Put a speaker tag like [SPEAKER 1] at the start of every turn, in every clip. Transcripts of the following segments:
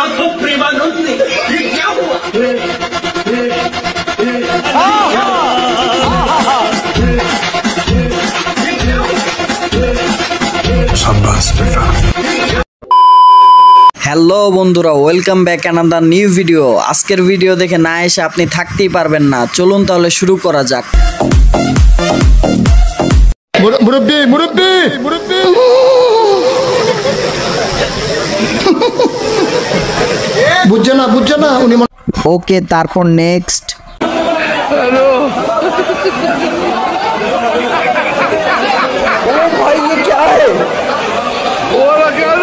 [SPEAKER 1] नाथो प्रेमानंद ने ये क्या हुआ?
[SPEAKER 2] হ্যালো বন্ধুরা, welcome back another new video. আজকের ভিডিও দেখে না এসে আপনি থাকতেই পারবেন না। চলুন তাহলে শুরু করা যাক।
[SPEAKER 3] মুরব্বি মুরব্বি মুরব্বি বুঝছে না উনি।
[SPEAKER 2] ওকে, তারপর নেক্সট।
[SPEAKER 3] হ্যালো ও ভাই ये क्या है? ওরা কেন?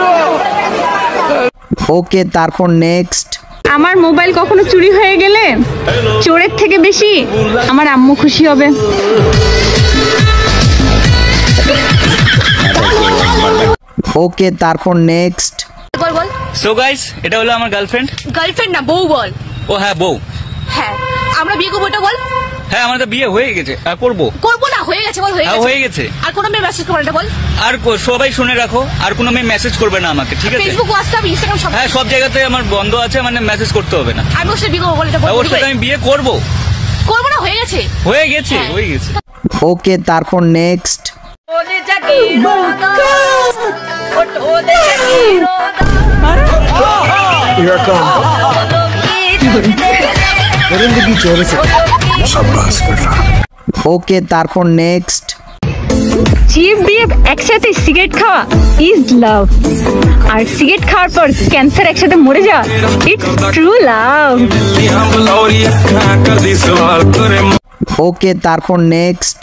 [SPEAKER 2] ওকে, তারপর নেক্সট।
[SPEAKER 4] আমার মোবাইল কখনো চুরি হয়ে গেলে চোরের থেকে বেশি আমার আম্মু খুশি হবে।
[SPEAKER 2] ওকে, তারপর নেক্সট।
[SPEAKER 4] বল বল।
[SPEAKER 5] সো গাইস, এটা হলো আমার গার্লফ্রেন্ড।
[SPEAKER 4] গার্লফ্রেন্ড না, বউ বল।
[SPEAKER 5] ও হ্যাঁ, বউ।
[SPEAKER 4] হ্যাঁ, আমরা বিয়ে করবো এটা বল।
[SPEAKER 5] হ্যাঁ, আমাদের বিয়ে হয়ে গেছে। আর করবো
[SPEAKER 4] না, হয়ে গেছে বল।
[SPEAKER 5] হ্যাঁ, হয়ে গেছে।
[SPEAKER 4] আর কোনো মেয়ে মেসেজ করবে এটা বল।
[SPEAKER 5] আর সবাই শুনে রাখো, আর কোনো মেয়ে মেসেজ করবে না আমাকে, ঠিক আছে?
[SPEAKER 4] ফেসবুক, হোয়াটসঅ্যাপ, ইনস্টাগ্রাম সব।
[SPEAKER 5] হ্যাঁ, সব জায়গাতে আমার বন্ধ আছে, মানে মেসেজ করতে হবে না।
[SPEAKER 4] আমি ওর সাথে বিয়ে করবো বল এটা বল।
[SPEAKER 5] ওর সাথে আমি বিয়ে করবো।
[SPEAKER 4] করবো না, হয়ে গেছে।
[SPEAKER 5] হয়ে গেছে, হয়ে গেছে।
[SPEAKER 2] ওকে, তারপর নেক্সট। ওকে, তারপর নেক্সট।
[SPEAKER 4] জিভ দিয়ে একসাথে সিগারেট খাওয়া ইজ লাভ, আর সিগারেট খাওয়ার পর ক্যান্সার একসাথে মরে যাওয়া ইটস ট্রু লাভ।
[SPEAKER 2] ওকে, তারপর নেক্সট।